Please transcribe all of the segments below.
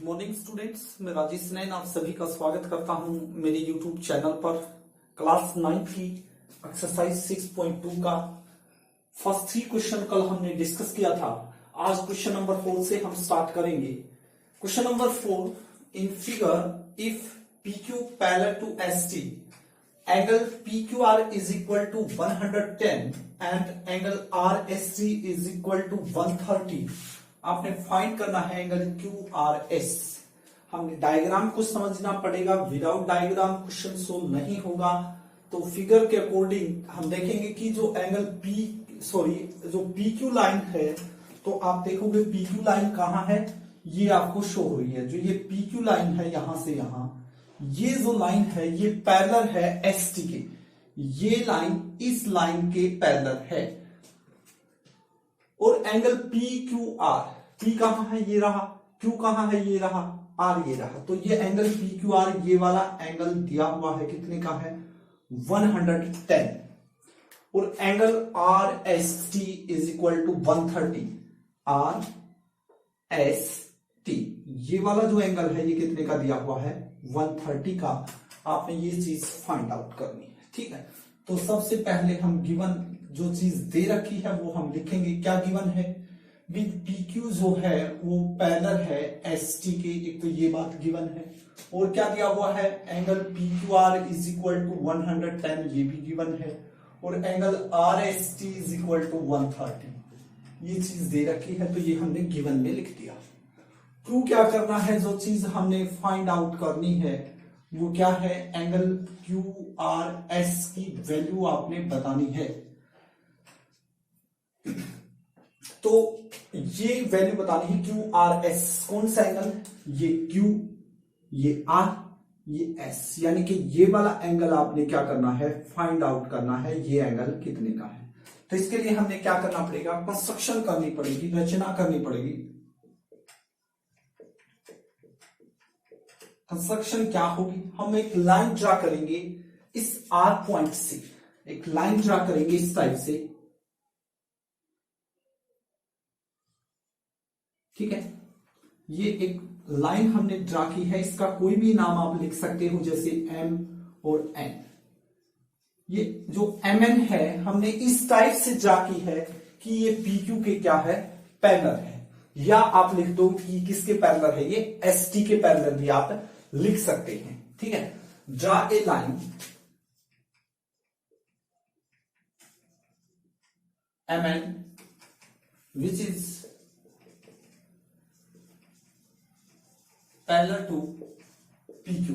Good morning students, मैं राजेश नैन आप सभी का स्वागत करता हूं मेरे यूट्यूब चैनल पर। क्लास 9 की एक्सरसाइज 6.2 का फर्स्ट 3 क्वेश्चन कल हमने डिस्कस किया था। आज क्वेश्चन नंबर 4 से हम स्टार्ट करेंगे। Question number 4, in figure if PQ parallel to ST angle PQR is equal to 110 and angle RST is equal to 130। आपने फाइंड करना है एंगल QRS। हमने डायग्राम को समझना पड़ेगा, विदाउट डायग्राम क्वेश्चन सोल्व नहीं होगा। तो फिगर के अकॉर्डिंग हम देखेंगे कि जो एंगल जो PQ लाइन है, तो आप देखोगे PQ लाइन कहां है, ये आपको शो हो रही है। जो ये PQ लाइन है यहां से यहां, ये जो लाइन है ये पैरेलल है ST के। ये लाइन इस लाइन के पैरेलल है। और एंगल PQR, P कहां है, ये रहा, Q कहां है, ये रहा, R ये रहा। तो ये एंगल PQR ये वाला एंगल दिया हुआ है, कितने का है, 110। और angle RST is equal to 130। RST ये वाला जो एंगल है ये कितने का दिया हुआ है, 130 का। आपने ये चीज फाइंड आउट करनी है, ठीक है। तो सबसे पहले हम गिवन जो चीज दे रखी है वो हम लिखेंगे। क्या गिवन है, विद PQ जो है वो पैरेलल है ST के, एक तो ये बात गिवन है। और क्या दिया हुआ है, angle PQR is equal to 110, ये भी गिवन है। और angle RST is equal to 130, ये चीज दे रखी है, तो ये हमने गिवन में लिख दिया। प्रूव क्या करना है, जो चीज हमने फाइंड आउट करनी है वो क्या है, एंगल QRS की वैल्यू आपने बतानी है। तो ये वैल्यू बतानी है QRS, कौन सा एंगल, ये Q, ये R, ये S, यानी कि ये वाला एंगल आपने क्या करना है, फाइंड आउट करना है ये एंगल कितने का है। तो इसके लिए हमने क्या करना पड़ेगा, कंस्ट्रक्शन करनी पड़ेगी, रचना करनी पड़ेगी। कंस्ट्रक्शन क्या होगी, हम एक लाइन ड्रा करेंगे इस R पॉइंट से, एक लाइन ड्रा करेंगे इस टाइप से, ठीक है। ये एक लाइन हमने ड्रा की है, इसका कोई भी नाम आप लिख सकते हो, जैसे M और N। ये जो MN है हमने इस टाइप से ड्रा की है कि ये PQ के क्या है, पैरेलल है। या आप लिख दो कि किसके पैरेलल है, ये ST के पैरेलल भी आप लिख सकते हैं, ठीक है। Draw a line MN which is parallel to PQ।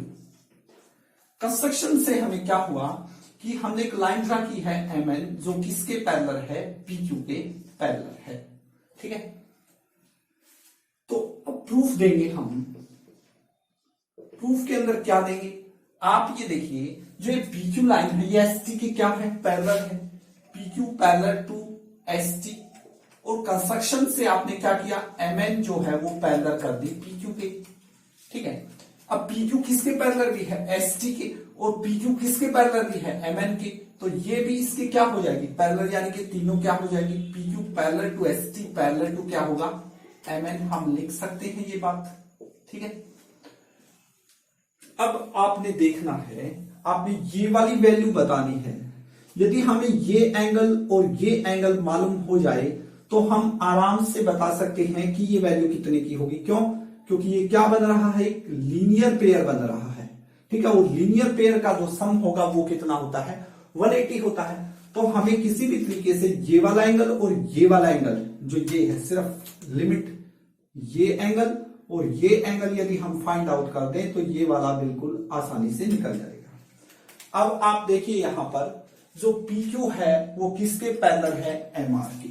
Construction से हमें क्या हुआ कि हमने एक लाइन ड्रा की है MN जो किसके पैरेलल है, PQ के पैरेलल है, ठीक है। तो अब प्रूफ देंगे हम। प्रूफ के अंदर क्या देंगे, आप ये देखिए, जो ये PQ लाइन है ये ST के क्या है, पैरेलल है। PQ parallel to ST। और कंस्ट्रक्शन से आपने क्या किया, MN जो है वो पैरेलल कर दी PQ के, ठीक है। अब PQ किसके पैरेलल भी है, ST के, और PQ किसके पैरेलल भी है, MN के। तो ये भी इसके क्या हो जाएगी, पैरेलल, यानी कि तीनों क्या हो जाएगी, PQ parallel to ST parallel to क्या होगा, MN। हम लिख सकते हैं ये बात, ठीक है। अब आपने देखना है, आपने ये वाली वैल्यू बतानी है। यदि हमें ये एंगल और ये एंगल मालूम हो जाए तो हम आराम से बता सकते हैं कि ये वैल्यू कितने की होगी। क्यों, क्योंकि ये क्या बन रहा है, एक लीनियर पेयर बन रहा है, ठीक है। और लीनियर पेयर का जो सम होगा वो कितना होता है, 180 होता है। तो हमें किसी भी तरीके से ये वाला एंगल और ये वाला एंगल जो ये है, सिर्फ लिमिट ये एंगल और ये एंगल यदि हम फाइंड आउट कर दें तो ये वाला बिल्कुल आसानी से निकल जाएगा। अब आप देखिए यहां पर जो PQ है वो किसके पैरेलल है, MR के।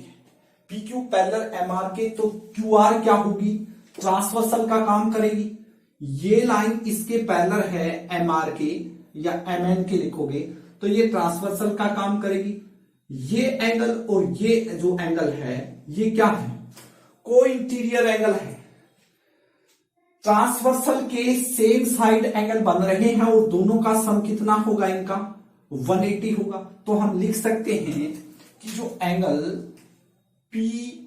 PQ पैरेलल MR के, तो QR क्या होगी, ट्रांसवर्सल का काम करेगी। ये लाइन इसके पैरेलल है MR के, या MN के लिखोगे तो ये ट्रांसवर्सल का काम करेगी। ये एंगल और ये जो एंगल है ये क्या है, को इंटीरियर एंगल है। ट्रांसवर्सल के सेम साइड एंगल बन रहे हैं और दोनों का सम कितना होगा, इनका 180 होगा। तो हम लिख सकते हैं कि जो एंगल PQR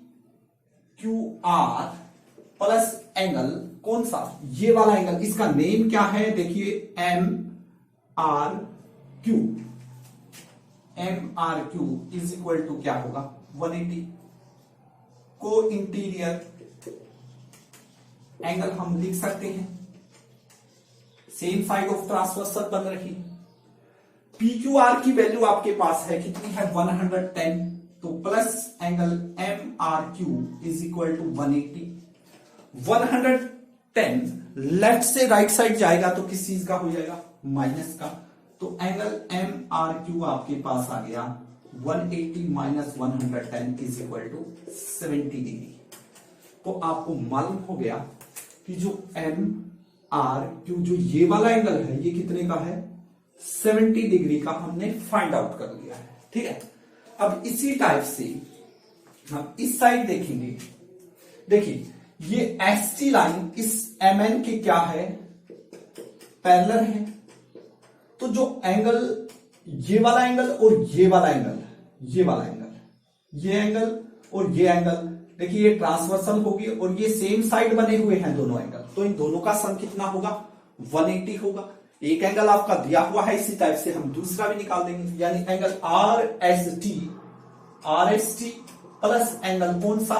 प्लस एंगल कौन सा, ये वाला एंगल, इसका नेम क्या है, देखिए M R Q, M R Q is equal to क्या होगा 180। को इंटीरियर एंगल हम लिख सकते हैं, सेम साइड ऑफ ट्रांसवर्सल बन रही। पी क्यू आर की वैल्यू आपके पास है कितनी है 110, तो plus angle M R Q is equal to 180। 110 left से राइट साइड जाएगा तो किस चीज का हो जाएगा, माइनस का, तो एंगल एम आर क्यू आपके पास आ गया 180 minus 110 is equal to 70 degree. तो आपको मालूम हो गया कि जो एम आर क्यू जो ये वाला एंगल है ये कितने का है 70 डिग्री का हमने फाइंड आउट कर लिया है। ठीक है, अब इसी टाइप से हम इस साइड देखेंगे। देखिए ये एस टी लाइन इस एम एन के क्या है, पैरेलल है। तो जो एंगल ये वाला एंगल और ये वाला एंगल, ये वाला एंगल, ये एंगल और ये एंगल, देखिए ये ट्रांसवर्सल होगी और ये सेम साइड बने हुए हैं दोनों एंगल, तो इन दोनों का सम कितना होगा 180 होगा। एक एंगल आपका दिया हुआ है, इसी टाइप से हम दूसरा भी निकाल देंगे, यानी angle are S T plus angle कौन सा,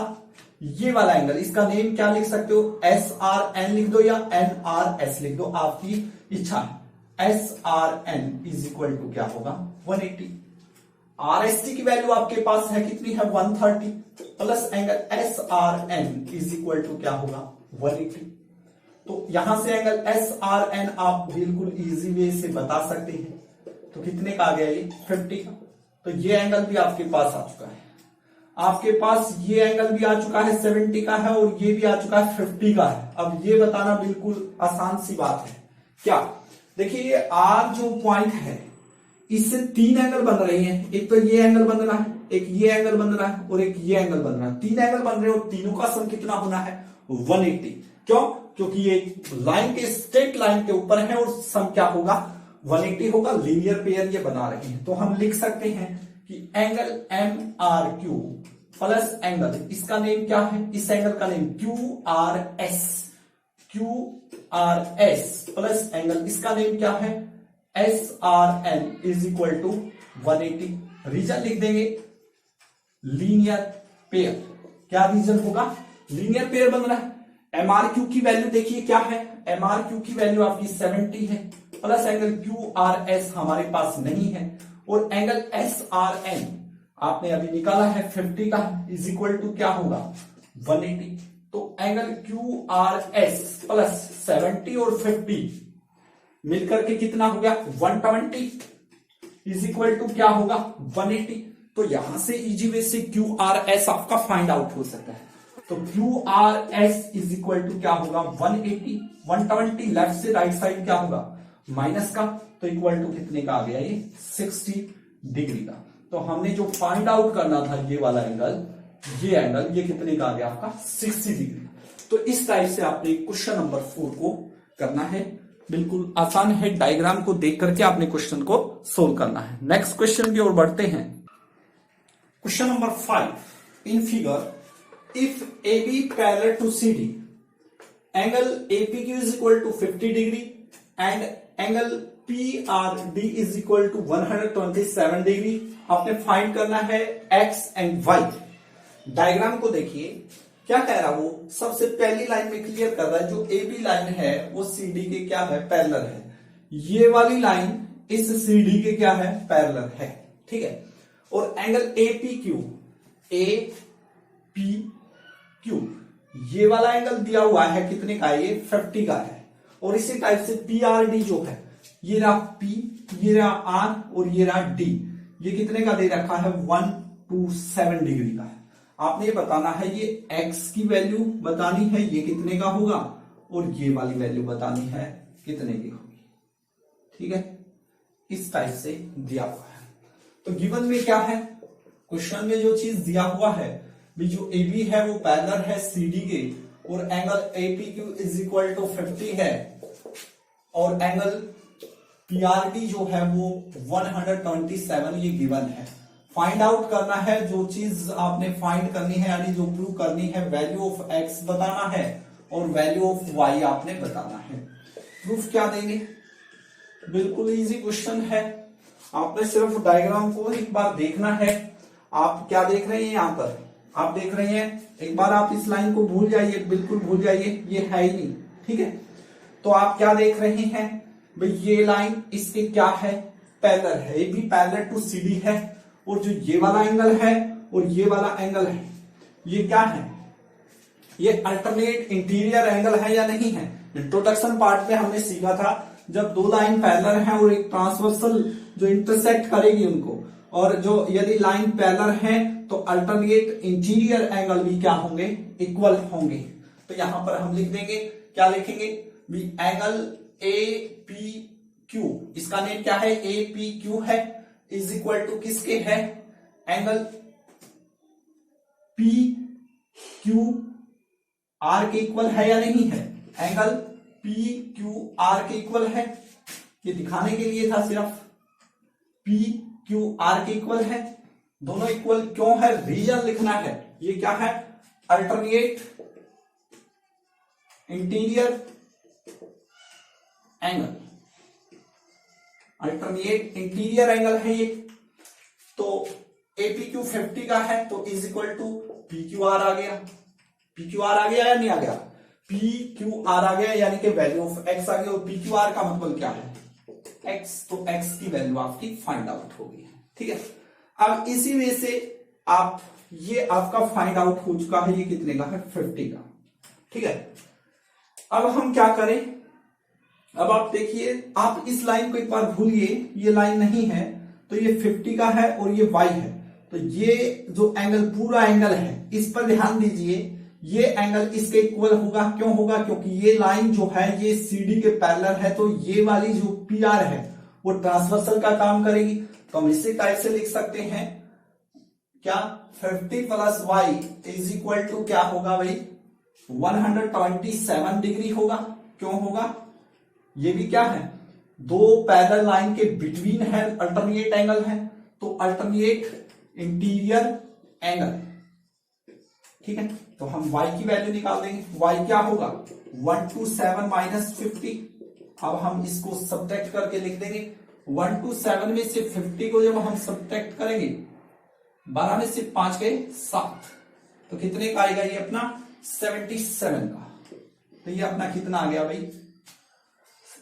ये वाला एंगल, इसका नेम क्या लिख सकते हो, एस आर एन लिख दो या एन आर एस लिख दो, आपकी इच्छा है। S R N is equal to क्या होगा 180। आर एस टी की वैल्यू आपके पास है कितनी है 130 plus angle S R N is equal to क्या होगा 180। तो यहां से एंगल एस आर एन आप बिल्कुल इजी वे से बता सकते हैं, तो कितने का आ गया ये 50 का। तो ये एंगल भी आपके पास आ चुका है, आपके पास ये एंगल भी आ चुका है 70 का है और ये भी आ चुका है 50 का है। अब ये बताना बिल्कुल आसान सी बात है। क्या, देखिए ये आर जो पॉइंट है इससे 3 एंगल बन रहे हैं, एक तो ये एंगल बन रहा है, एक ये एंगल बन रहा है और एक ये एंगल बन रहा है। 3 एंगल बन रहे हैं और तीनों का सम कितना होना है 180। क्यों, क्योंकि ये लाइन के स्ट्रेट लाइन के ऊपर है और सम क्या होगा 180 होगा। लीनियर पेयर ये बना रहे हैं, तो हम लिख सकते हैं कि angle M R Q plus angle, इसका नेम क्या है, इस एंगल का name Q R S plus angle, इसका नेम क्या है S R N is equal to 180। Reason लिख देंगे लीनियर पेयर, क्या रीजन होगा, लीनियर पेयर बन रहा है। एमआरक्यू की वैल्यू देखिए क्या है, एमआरक्यू की वैल्यू आपकी 70 है plus angle Q R S हमारे पास नहीं है और एंगल एस आर एन आपने अभी निकाला है 50 का, इज इक्वल टू क्या होगा 180। तो angle Q R S plus 70 और 50 मिलकर के कितना हो गया 120 इज इक्वल टू क्या होगा 180। तो यहां से इजी वे से क्यू आर एस आपका फाइंड आउट हो सकता है। तो Q R S is equal to क्या होगा 180, 120 लेफ्ट से राइट साइड क्या होगा माइनस का, तो इक्वल टू कितने का आ गया ये 60 डिग्री का। तो हमने जो फाइंड आउट करना था ये वाला एंगल, ये एंगल ये कितने का आ गया आपका 60 डिग्री। तो इस टाइप से आपने क्वेश्चन नंबर 4 को करना है, बिल्कुल आसान है। डायग्राम को देख करके आपने क्वेश्चन को सोल्व करना है। नेक्स्ट क्वेश्चन की ओर बढ़ते हैं। Question number 5, in figure if AB parallel to CD, angle APQ is equal to 50 degree and angle PRD is equal to 127 degree. आपने फाइंड करना है X एंड Y। डायग्राम को देखिए क्या कह रहा, वो सबसे पहली लाइन में क्लियर कर रहा है, जो AB लाइन है वो CD के क्या है पैरेलल है, ये वाली लाइन इस CD के क्या है पैरेलल है, ठीक है। और एंगल APQ ये वाला एंगल दिया हुआ है कितने का, ये 50 का है। और इसी टाइप से PRD जो है, ये रहा P, ये रहा R और ये रहा D, ये कितने का दे रखा है 127 डिग्री का है। आपने ये बताना है, ये x की वैल्यू बतानी है ये कितने का होगा और ये वाली वैल्यू बतानी है कितने की होगी, ठीक है। इस टाइप से दिया हुआ है। तो गिवन में क्या है, क्वेश्चन में जो चीज दिया हुआ है भी, जो AB है वो पैरेलल है CD के और angle APQ is equal to 50 है और एंगल PRD जो है वो 127 ये गिवन है। फाइंड आउट करना है, जो चीज आपने फाइंड करनी है यानी जो प्रूव करनी है, वैल्यू ऑफ x बताना है और वैल्यू ऑफ वाई आपने बताना है। प्रूफ क्या देंगे? बिल्कुल इजी क्वेश्चन है, आपने सिर्फ डायग्राम को एक बार देखना है। आप क्या देख रहे हैं यहां पर? आप देख रहे हैं, एक बार आप इस लाइन को भूल जाइए, बिल्कुल भूल जाइए, ये है ही नहीं, ठीक है। तो आप क्या देख रहे हैं भाई, ये लाइन इसके क्या है, पैरेलल है, ये भी पैरेलल टू सीडी है, और जो ये वाला एंगल है और ये वाला एंगल है, ये क्या है, ये अल्टरनेट इंटीरियर एंगल है या नहीं है। इंट्रोडक्शन पार्ट में हमने सीखा था, जब दो लाइन पैरेलल है और एक ट्रांसवर्सल जो इंटरसेक्ट करेगी उनको, और जो यदि लाइन पैरेलल है तो अल्टरनेट इंटीरियर एंगल भी क्या होंगे, इक्वल होंगे। तो यहां पर हम लिख देंगे, क्या लिखेंगे, भी एंगल ए पी क्यू, इसका नेम क्या है, ए पी क्यू है, इज इक्वल टू किसके है, एंगल पी क्यू आर के इक्वल है या नहीं है, एंगल पी क्यू आर के इक्वल है, ये दिखाने के लिए था सिर्फ, पी क्यू आर के इक्वल है, दोनों इक्वल क्यों है, रीजन लिखना है, ये क्या है, alternate interior angle, alternate interior angle है ये। तो एपीक्यू 50 का है, तो is equal to P Q R आ गया, पी क्यू आर आ गया या नहीं आ गया, पी क्यू आर आ गया, यानी कि वैल्यू ऑफ एक्स आ गया, और पी क्यू आर का मतलब क्या है, एक्स, तो एक्स की वैल्यू आपकी फाइंड आउट होगी, ठीक है। अब इसी वे से आप, ये आपका फाइंड आउट हो चुका है, ये कितने का है, 50 का, ठीक है। अब हम क्या करें, अब आप देखिए, आप इस लाइन को एक बार भूलिए, ये लाइन नहीं है, तो ये 50 का है और ये y है, तो ये जो एंगल, पूरा एंगल है, इस पर ध्यान दीजिए, ये एंगल इसके इक्वल होगा, क्यों होगा, क्योंकि ये लाइन जो है ये CD के पैरेलल है, तो ये वाली जो PR है वो ट्रांसवर्सल का काम करेगी। तो हम इसी टाइप से लिख सकते हैं, क्या 50 plus Y is equal to क्या होगा भाई, 127 डिग्री होगा, क्यों होगा, ये भी क्या है, दो पैरेलल लाइन के बिटवीन है, अल्टरनेट एंगल है, तो अल्टरनेट इंटीरियर एंगल, ठीक है। तो हम y की वैल्यू निकाल देंगे, y क्या होगा, 127 माइनस 50। अब हम इसको सब्ट्रैक्ट करके लिख देंगे, 127 में से 50 को जब हम सब्ट्रैक्ट करेंगे, 12 में से 5 गए 7, तो कितने का आएगा ये अपना, 77 का। तो ये अपना कितना आ गया भाई,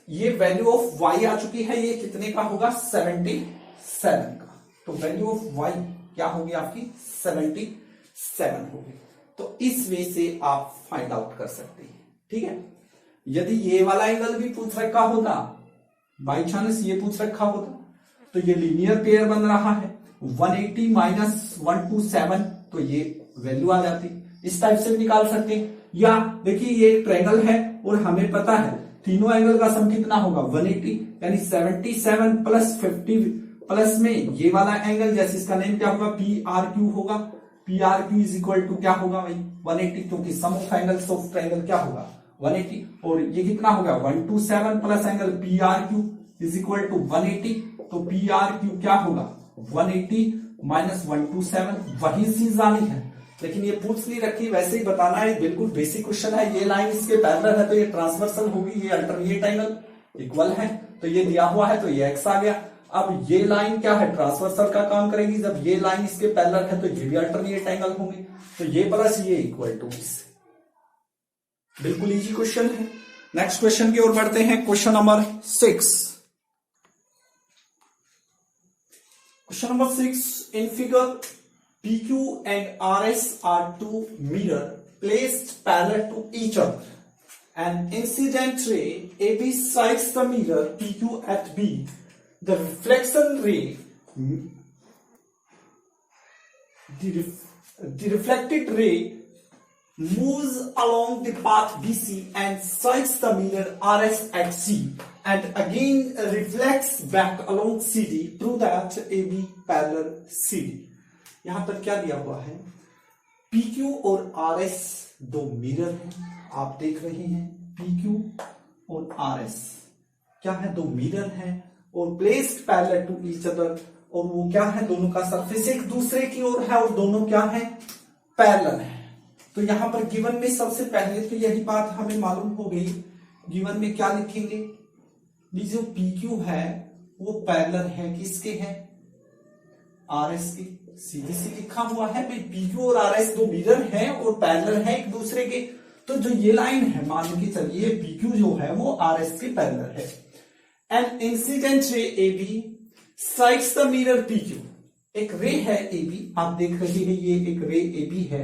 ये वैल्यू ऑफ y आ चुकी है, ये कितने का होगा, 77 का। तो वैल्यू ऑफ y क्या होगी आपकी, 77 होगी। तो इस वे से आप फाइंड आउट कर सकते हैं, ठीक है। यदि ये वाला एंगल भी पूछ रखा होता, बाई चांस ये पूछ रखा होता, तो ये लीनियर पेयर बन रहा है, 180 माइनस 127, तो ये वैल्यू आ जाती। इस टाइप से भी निकाल सकते हैं, या देखिए ये एक ट्रायंगल है और हमें पता है तीनों एंगल का सम कितना होगा, 180, यानी 77 प्लस 50 प्लस में ये वाला एंगल, जैसे इसका नेम क्या होगा, पी आर क्यू होगा, P R Q is equal to क्या होगा भाई, 180, क्योंकि sum of angles of triangle क्या होगा, 180, और ये कितना होगा, 127 plus angle P R Q is equal to 180, तो पी आर क्यू क्या होगा, 180 माइनस 127, वही चीज आनी है, लेकिन ये पूछ नहीं रखी, वैसे ही बताना है, बिल्कुल बेसिक क्वेश्चन है। ये लाइन इसके पैरेलल है तो ये ट्रांसवर्सल होगी, ये अल्टरनेट एंगल इक्वल है, तो ये दिया हुआ है तो ये एक्स आ गया। अब ये लाइन क्या है, ट्रांसवर्सल का काम करेगी, जब ये लाइन इसके पैरेलल है तो ये भी अल्टरनेट एंगल होंगे, तो ये प्लस ये इक्वल टू, बिल्कुल इजी क्वेश्चन है। नेक्स्ट क्वेश्चन की ओर बढ़ते हैं, question number 6। Question number 6, in figure PQ and RS are two mirrors placed parallel to each other. An incident ray AB strikes the mirror PQ at B. The reflection ray, the reflected ray moves along the path BC and strikes the mirror RS at C, and again reflects back along CD. Prove that AB parallel CD. यहां पर क्या दिया हुआ है, PQ और RS दो mirror हैं, आप देख रहे हैं, PQ और RS क्या है, दो मिरर हैं, और placed parallel to each other, और वो क्या है, दोनों का सरफेस एक दूसरे की ओर है, और दोनों क्या है, पैरेलल है। तो यहां पर गिवन में सबसे पहले तो यही बात हमें मालूम हो गई। गिवन में क्या लिखेंगे, ये जो PQ है वो पैरेलल है किसके है, RS के। सीधे से लिखा हुआ है भाई PQ और RS दो मिरर हैं और पैरेलल है एक दूसरे के। तो जो ये लाइन है मान के चलिए PQ जो है वो RS के पैरेलल है। N incident ray AB strikes the mirror PQ। एक रे है AB, आप देख रहे हैं ये एक रे AB है,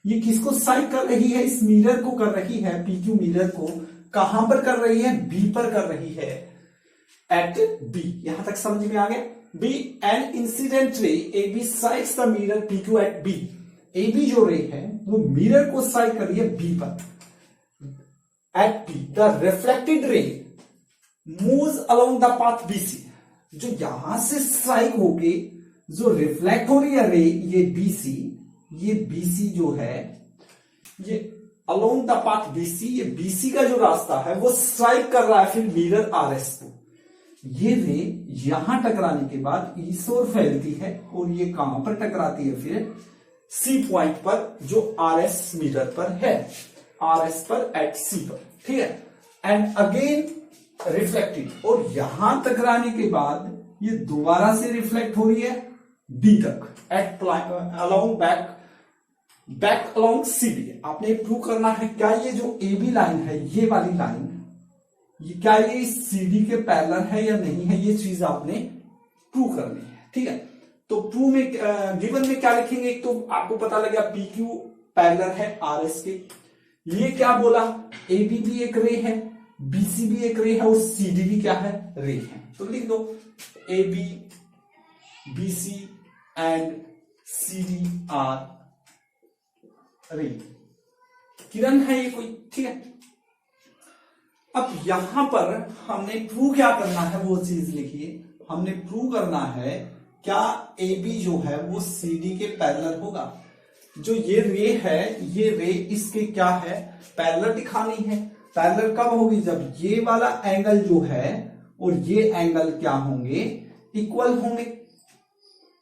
ये किसको स्ट्राइक कर रही है, इस मिरर को कर रही है, PQ मिरर को। कहां पर कर रही है, B पर कर रही है, एट B। यहां तक समझ में आ गया। B an incident ray AB strikes the mirror PQ at B। AB जो रे है वो मिरर को स्ट्राइक कर रही है B पर, at B। The reflected ray moves along the path BC। जो यहां से स्ट्राइक होके जो रिफ्लेक्ट हो रही है रे, ये BC जो है ये अलोंग द पाथ BC, ये BC का जो रास्ता है वो स्ट्राइक कर रहा है फिर मिरर RS को। ये रे यहां टकराने के बाद इस ओर फैलती है और ये कहां पर टकराती है, फिर C पॉइंट पर जो RS मिरर पर है, RS पर एट C पर, ठीक है। एंड अगेन रिफ्लेक्टेड, और यहां टकराने के बाद ये दोबारा से रिफ्लेक्ट हो रही है D तक, at along back along CD। आपने प्रूव करना है क्या ये जो AB लाइन है, ये वाली लाइन, ये क्या ये CD के पैरेलल है या नहीं है, ये चीज आपने प्रूव करनी है, ठीक है। तो प्रूव में गिवन में क्या लिखेंगे, एक तो आपको पता लगा PQ पैरेलल है RS के। ये क्या बोला, AB भी एक रे है, BC भी एक रे है और CD भी क्या है, रे है। तो लिख दो AB BC and CD are ray. किरण है ये कोई, ठीक है। अब यहां पर हमने प्रूव क्या करना है वो चीज लिखिए। हमने प्रूव करना है क्या AB जो है वो CD के पैरेलल होगा। जो ये रे है, ये रे इसके क्या है, पैरेलल दिखानी है। पैरेलल कब होगी, जब ये वाला एंगल जो है और ये एंगल क्या होंगे, इक्वल होंगे,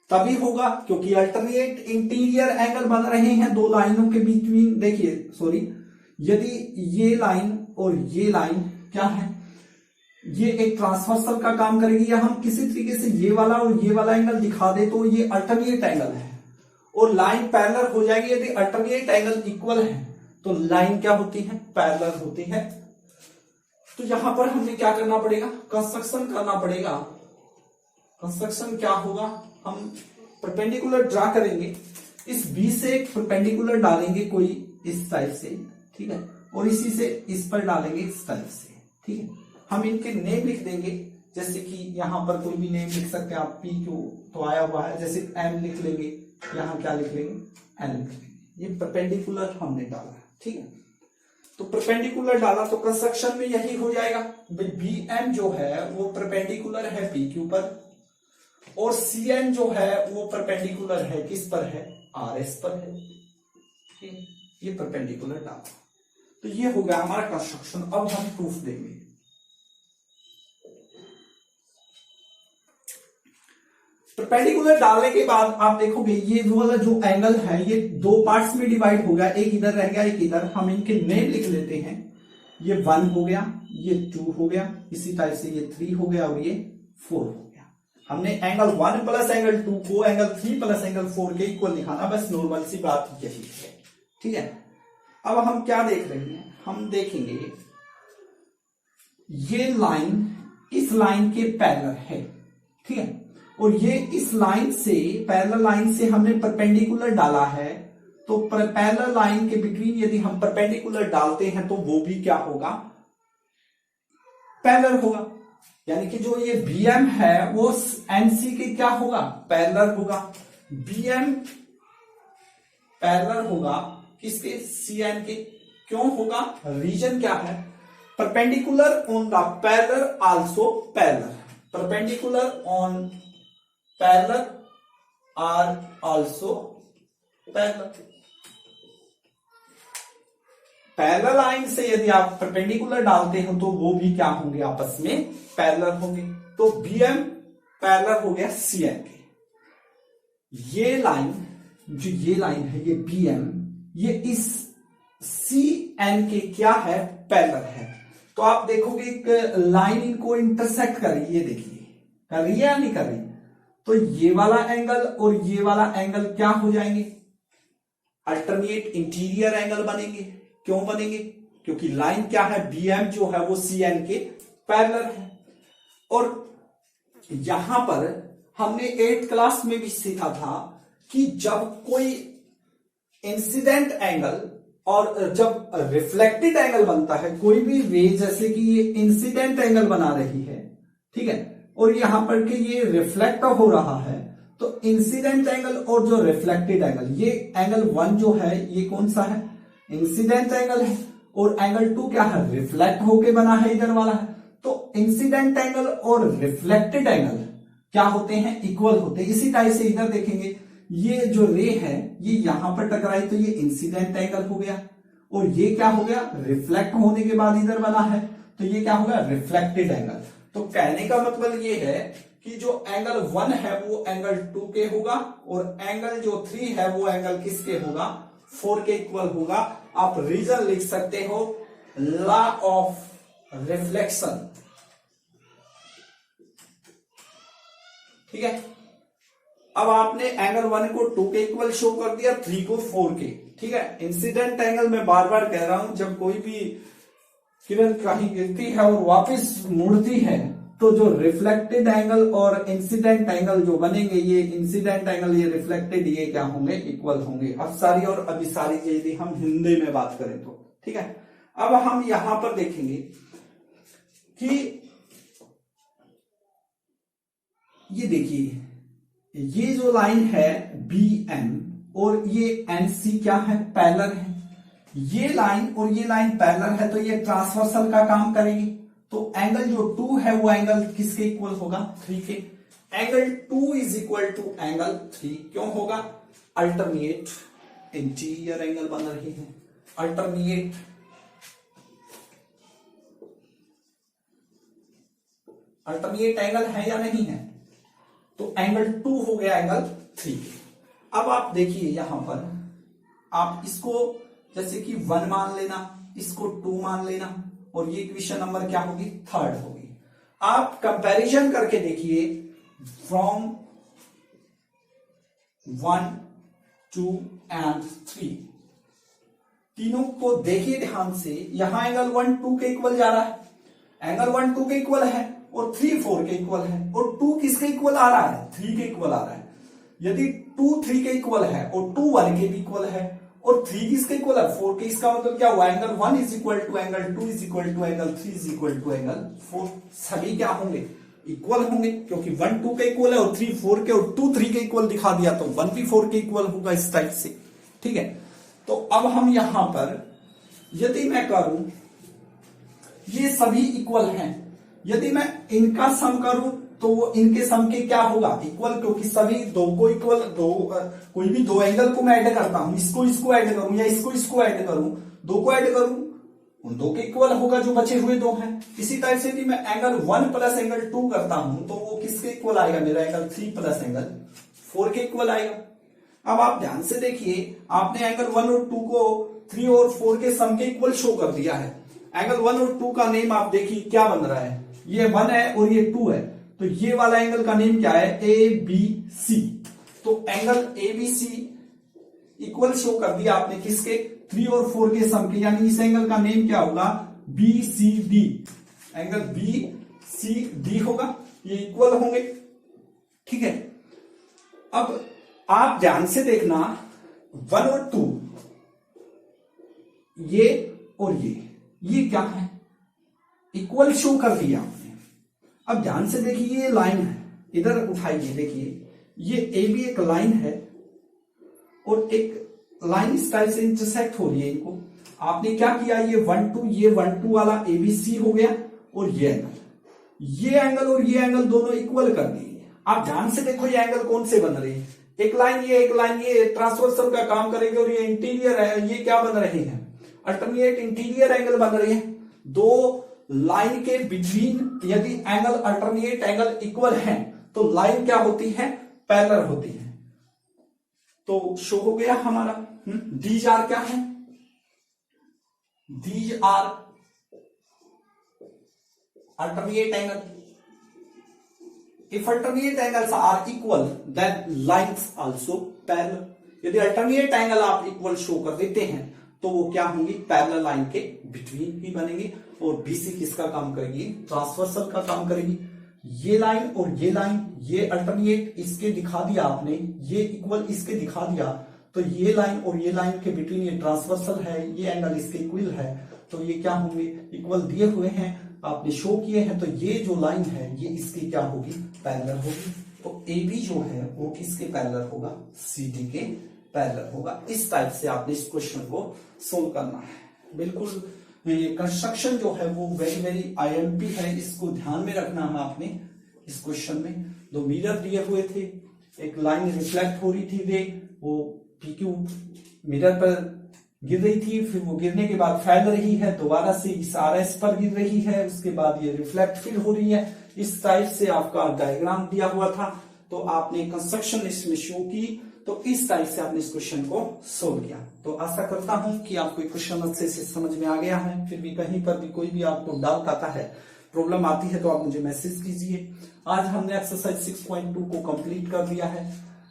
तभी होगा। क्योंकि अल्टरनेट इंटीरियर एंगल बन रहे हैं दो लाइनों के बीच में। देखिए सॉरी, यदि ये लाइन और ये लाइन क्या है, ये एक ट्रांसवर्सल का काम करेगी, या हम किसी तरीके से ये वाला और ये वाला एंगल दिखा दे तो ये अल्टरनेट एंगल है और लाइन पैरेलल हो जाएगी। यदि अल्टरनेट एंगल इक्वल है तो लाइन क्या होती है, पैरेलल होती है। तो यहां पर हमें क्या करना पड़ेगा, कंस्ट्रक्शन करना पड़ेगा। कंस्ट्रक्शन क्या होगा, हम परपेंडिकुलर ड्रा करेंगे, इस B से एक परपेंडिकुलर डालेंगे कोई इस टाइप से, ठीक है, और इसी से इस पर डालेंगे इस टाइप से, ठीक है। हम इनके नेम लिख देंगे, जैसे कि यहां पर कोई भी नेम लिख सकते हैं आप, PQ तो आया हुआ है, जैसे M लिख लेंगे, यहां क्या लिख लेंगे, L लिख लेंगे। ये परपेंडिकुलर हमने डाला, ठीक है। तो परपेंडिकुलर डाला तो कंस्ट्रक्शन में यही हो जाएगा, BM जो है वो परपेंडिकुलर है PQ पर, और CN जो है वो परपेंडिकुलर है किस पर है, RS पर है, ठीक है। ये परपेंडिकुलर डाला, तो ये हो गया हमारा कंस्ट्रक्शन। अब हम प्रूफ देंगे। परपेंडिकुलर डालने के बाद आप देखोगे ये वाला जो एंगल है ये दो पार्ट्स में डिवाइड हो गया, एक इधर रह गया एक इधर। हम इनके नेम लिख लेते हैं, ये 1 हो गया, ये 2 हो गया, इसी टाइप से ये 3 हो गया और ये 4 हो गया। हमने एंगल 1 प्लस एंगल 2 को एंगल 3 प्लस एंगल 4 के इक्वल लिखाना, बस नॉर्मल सी बात यही है, ठीक है। अब हम क्या देख रहे हैं, हम देखेंगे ये लाइन इस लाइन के पैरेलल है, ठीक है, और ये इस लाइन से पैरेलल लाइन से हमने परपेंडिकुलर डाला है। तो पैरेलल लाइन के बिटवीन यदि हम परपेंडिकुलर डालते हैं तो वो भी क्या होगा, पैरेलल होगा। यानी कि जो ये BM है वो NC के क्या होगा, पैरेलल होगा। BM पैरेलल होगा किसके, CN के। क्यों होगा, रीजन क्या है, perpendicular on the parallel also parallel, perpendicular on parallel are also parallel. Parallel line से यदि आप परपेंडिकुलर डालते हो तो वो भी क्या होंगे, आपस में पैरेलल होंगे। तो BM पैरेलल हो गया CN के। ये लाइन जो ये लाइन है ये BM, ये इस सी एन के क्या है, पैरेलल है। तो आप देखोगे एक लाइन इनको इंटरसेक्ट कर रही है, ये देखिए कर रही है या नहीं कर रही। तो ये वाला एंगल और ये वाला एंगल क्या हो जाएंगे, अल्टरनेट इंटीरियर एंगल बनेंगे। क्यों बनेंगे, क्योंकि लाइन क्या है, बीएम जो है वो सी एन के पैरेलल है। और यहां पर हमने 8th क्लास में भी सीखा था कि जब कोई इंसिडेंट एंगल और जब रिफ्लेक्टेड एंगल बनता है, कोई भी रे, जैसे कि ये इंसिडेंट एंगल बना रही है, ठीक है, और यहां पर के ये रिफ्लेक्ट हो रहा है, तो इंसिडेंट एंगल और जो रिफ्लेक्टेड एंगल, ये एंगल 1 जो है ये कौन सा है, इंसिडेंट एंगल है, और एंगल 2 क्या है, रिफ्लेक्ट होके बना है, इधर वाला है। तो इंसिडेंट एंगल और रिफ्लेक्टेड एंगल क्या होते हैं, इक्वल होते हैं। इसी टाइप से इधर देखेंगे, ये जो रे है ये यहां पर टकराई तो ये इंसिडेंट एंगल हो गया, और ये क्या हो गया, रिफ्लेक्ट होने के बाद इधर बना है तो ये क्या हो गया, रिफ्लेक्टेड एंगल। तो कहने का मतलब ये है कि जो एंगल 1 है वो एंगल 2 के होगा, और एंगल जो 3 है वो एंगल किसके होगा, 4 के इक्वल होगा। आप रीजन लिख सकते हो, लॉ ऑफ रिफ्लेक्शन, ठीक है। अब आपने एंगल 1 को 2 के इक्वल शो कर दिया, 3 को 4 के, ठीक है। इंसिडेंट एंगल मैं बार बार कह रहा हूं, जब कोई भी किरण कहीं गिरती है और वापस मुड़ती है, तो जो रिफ्लेक्टेड एंगल और इंसिडेंट एंगल जो बनेंगे, ये इंसिडेंट एंगल ये रिफ्लेक्टेड, ये क्या होंगे, इक्वल होंगे। अब सारी और अभी सारी यदि हम हिंदी में बात करें तो, ठीक है। अब हम यहां पर देखेंगे कि ये देखिए, ये जो लाइन है बी एन और ये एन सी क्या है, पैरेलल है। ये लाइन और ये लाइन पैरेलल है तो ये ट्रांसवर्सल का काम करेगी। तो एंगल जो 2 है वो एंगल किसके इक्वल होगा, 3 के। Angle 2 is equal to angle 3 क्यों होगा, अल्टरनेट इंटीरियर एंगल बन रही है। अल्टरनेट एंगल है या नहीं है, तो एंगल 2 हो गया एंगल 3। अब आप देखिए यहां पर आप इसको जैसे कि 1 मान लेना, इसको 2 मान लेना, और ये इक्वेशन नंबर क्या होगी, 3rd होगी। आप कंपैरिजन करके देखिए, फ्रॉम 1, 2 एंड 3, तीनों को देखिए ध्यान से। यहां एंगल 1 2 के इक्वल जा रहा है, एंगल 1 2 के इक्वल है, और 3 4 के इक्वल है, और 2 किसके इक्वल आ रहा है, 3 के इक्वल आ रहा है। यदि 2 3 के इक्वल है और 2 1 के भी इक्वल है, और 3 किसके इक्वल है, 4 के, इसका मतलब क्या हुआ, angle 1 is equal to angle 2 is equal to angle 3 is equal to angle 4, सभी क्या होंगे, इक्वल होंगे, क्योंकि 1 2 के इक्वल है और 3 4 के, और 2 3 के इक्वल दिखा दिया तो 1 भी 4 के इक्वल होगा, इस टाइप से, ठीक है। तो अब हम यहां पर यदि मैं करूं, ये सभी इक्वल हैं, यदि मैं इनका सम करूं तो वो इनके सम के क्या होगा, इक्वल, क्योंकि सभी दो को इक्वल, कोई भी 2 एंगल को मैं ऐड करता हूं, इसको ऐड करूं या इसको ऐड करूं, 2 को ऐड करूं, उन 2 के इक्वल होगा जो बचे हुए 2 हैं। इसी टाइप से यदि मैं एंगल 1 प्लस एंगल 2 करता हूं तो वो किसके इक्वल आएगा, मेरा एंगल 3 प्लस एंगल 4 के इक्वल आएगा। अब आप ध्यान से देखिए, आपने एंगल 1 और 2 को 3 और 4 के सम के इक्वल शो कर दिया है। एंगल 1 और 2 का नेम आप देखिए क्या बन रहा है, ये 1 है और ये 2 है, तो ये वाला एंगल का नेम क्या है, ए बी सी। तो angle A B C equal show कर दिया आपने किसके, 3 और 4 के सम के, यानी इस एंगल का नेम क्या होगा, B C D. Angle B C D होगा, ये इक्वल होंगे, ठीक है। अब आप ध्यान से देखना, 1 और 2, ये और ये क्या है, इक्वल शो कर दिया आपने। अब ध्यान से देखिए, ये लाइन है, इधर उठाइए, देखिए ये ए बी एक लाइन है और एक लाइन इस टाइप से इंटरसेक्ट हो रही है इनको। आपने क्या किया, ये 1 2, ये 1 2 वाला ए बी सी हो गया, और ये एंगल और ये एंगल दोनों इक्वल कर दिए। आप ध्यान से देखो, ये एंगल कौन से बन रहे हैं, एक लाइन ये ट्रांसवर्सल का काम करेंगे, और ये इंटीरियर है, ये क्या बन रहे हैं, अल्टरनेट इंटीरियर एंगल बन रहे हैं। 2 लाइन के बिटवीन यदि एंगल अल्टरनेट एंगल इक्वल है तो लाइन क्या होती है, पैरेलल होती है। तो शो हो गया हमारा। दीज आर क्या है, these are alternate angle. If alternate angles are equal then lines also parallel. यदि अल्टरनेट एंगल आप इक्वल शो कर देते हैं तो वो क्या होंगी, पैरेलल लाइन के बिटवीन ही बनेंगे। और बीसी किसका काम करेगी, ट्रांसवर्सल का काम करेगी। ये लाइन और ये लाइन, ये अल्टरनेट इसके दिखा दिया आपने, ये इक्वल इसके दिखा दिया, तो ये लाइन और ये लाइन के बिटवीन ये ट्रांसवर्सल है, ये एंगल इसके इक्वल है, तो ये क्या होंगे, इक्वल दिए हुए हैं, आपने शो किए हैं, तो ये जो लाइन है ये इसकी क्या होगी, पैरेलल होगी। तो ए बी जो है वो किसके पैरेलल होगा, सी डी के पैरेलल होगा। इस टाइप से आपने इस क्वेश्चन को सोल्व करना है। बिल्कुल ये कंस्ट्रक्शन जो है वो वेरी वेरी आईएमपी है, इसको ध्यान में रखना है आपने। इस क्वेश्चन में दो मिरर दिए हुए थे, एक लाइन रिफ्लेक्ट हो रही थी, वो पीक्यू मिरर पर गिर रही थी, फिर वो गिरने के बाद फैल रही है, दोबारा से इस आरएस पर गिर रही है, उसके बाद ये रिफ्लेक्ट फिर हो रही है। इस टाइप से आपका डायग्राम दिया हुआ था, तो आपने कंस्ट्रक्शन इसमें शो की, तो इस टाइप से आपने इस क्वेश्चन को सोल्व किया। तो आशा करता हूं कि आपको क्वेश्चन अच्छे से समझ में आ गया है। फिर भी कहीं पर भी कोई भी आपको डाउट आता है, प्रॉब्लम आती है, तो आप मुझे मैसेज कीजिए। आज हमने एक्सरसाइज 6.2 को कंप्लीट कर दिया है।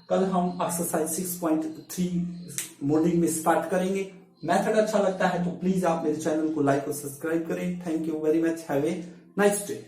कल हम एक्सरसाइज 6.3 मोडिंग में स्टार्ट करेंगे। मेथड अच्छा लगता है तो प्लीज आप मेरे चैनल को लाइक और सब्सक्राइब करें। Thank you very much, have a nice day.